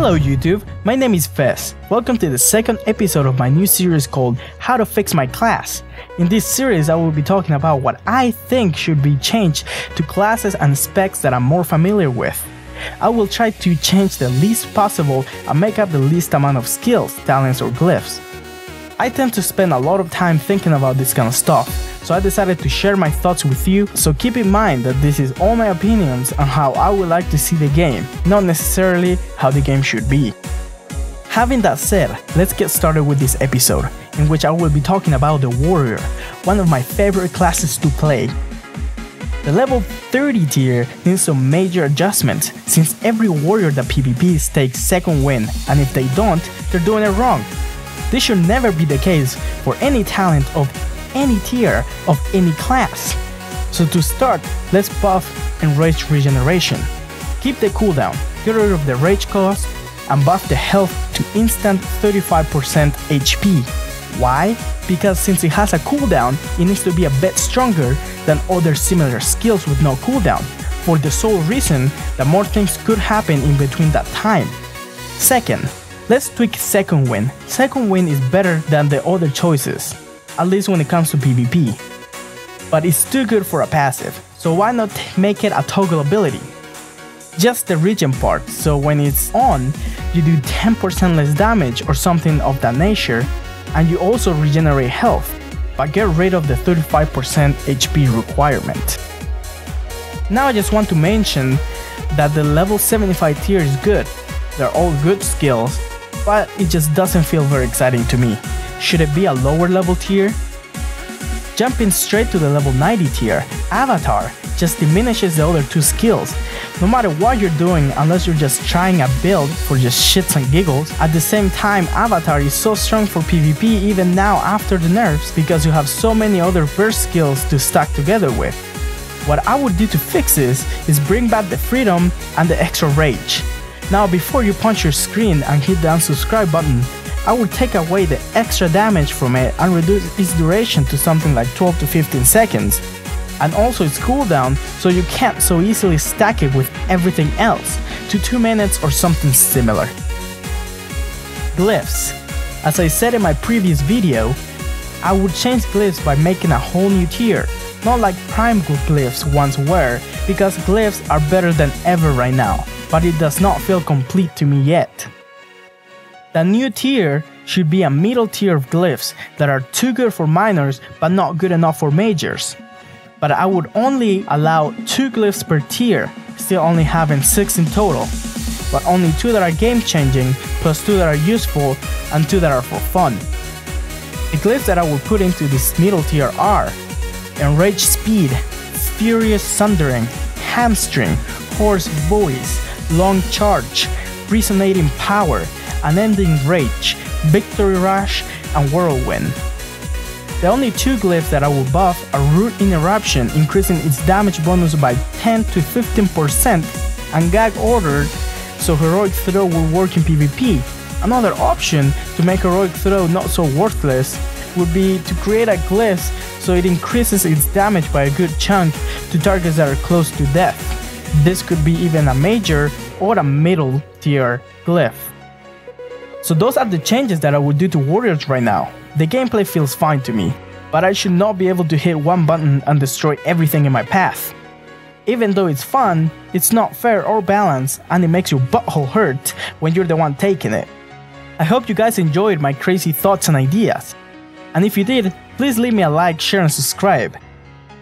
Hello YouTube, my name is Fez. Welcome to the second episode of my new series called How to Fix My Class. In this series I will be talking about what I think should be changed to classes and specs that I'm more familiar with. I will try to change the least possible and make up the least amount of skills, talents or glyphs. I tend to spend a lot of time thinking about this kind of stuff, so I decided to share my thoughts with you, so keep in mind that this is all my opinions on how I would like to see the game, not necessarily how the game should be. Having that said, let's get started with this episode, in which I will be talking about the Warrior, one of my favorite classes to play. The level 30 tier needs some major adjustments, since every warrior that PvPs takes second win, and if they don't, they're doing it wrong. This should never be the case for any talent of any tier of any class. So to start, let's buff Enraged Regeneration. Keep the cooldown, get rid of the rage cost, and buff the health to instant 35% HP. Why? Because since it has a cooldown, it needs to be a bit stronger than other similar skills with no cooldown, for the sole reason that more things could happen in between that time. Second, let's tweak Second Win. Second Win is better than the other choices, at least when it comes to PvP. But it's too good for a passive, so why not make it a toggle ability? Just the regen part, so when it's on, you do 10% less damage or something of that nature, and you also regenerate health, but get rid of the 35% HP requirement. Now I just want to mention that the level 75 tier is good. They're all good skills, but it just doesn't feel very exciting to me. Should it be a lower level tier? Jumping straight to the level 90 tier, Avatar just diminishes the other two skills. No matter what you're doing, unless you're just trying a build for just shits and giggles, at the same time Avatar is so strong for PvP even now after the nerfs because you have so many other burst skills to stack together with. What I would do to fix this is bring back the freedom and the extra rage. Now before you punch your screen and hit the unsubscribe button, I would take away the extra damage from it and reduce its duration to something like 12 to 15 seconds. And also its cooldown, so you can't so easily stack it with everything else, to 2 minutes or something similar. Glyphs. As I said in my previous video, I would change glyphs by making a whole new tier, not like prime glyphs once were, because glyphs are better than ever right now, but it does not feel complete to me yet. The new tier should be a middle tier of glyphs that are too good for minors but not good enough for majors. But I would only allow 2 glyphs per tier, still only having 6 in total, but only 2 that are game changing, plus 2 that are useful, and 2 that are for fun. The glyphs that I will put into this middle tier are Enraged Speed, Furious Sundering, Hamstring, Hoarse Voice, Long Charge, Resonating Power, Unending Rage, Victory Rush, and Whirlwind. The only 2 glyphs that I will buff are Root Interruption, increasing its damage bonus by 10 to 15%, and Gag Order, so Heroic Throw will work in PvP. Another option to make Heroic Throw not so worthless would be to create a glyph so it increases its damage by a good chunk to targets that are close to death. This could be even a major or a middle tier glyph. So those are the changes that I would do to Warriors right now. The gameplay feels fine to me, but I should not be able to hit one button and destroy everything in my path. Even though it's fun, it's not fair or balanced, and it makes your butthole hurt when you're the one taking it. I hope you guys enjoyed my crazy thoughts and ideas. And if you did, please leave me a like, share and subscribe.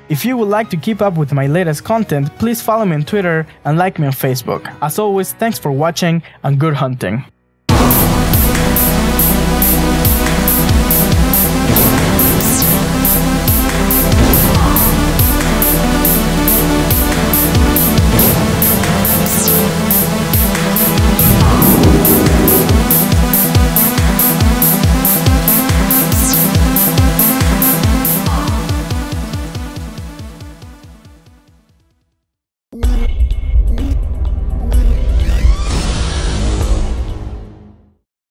If you would like to keep up with my latest content, please follow me on Twitter and like me on Facebook. As always, thanks for watching and good hunting.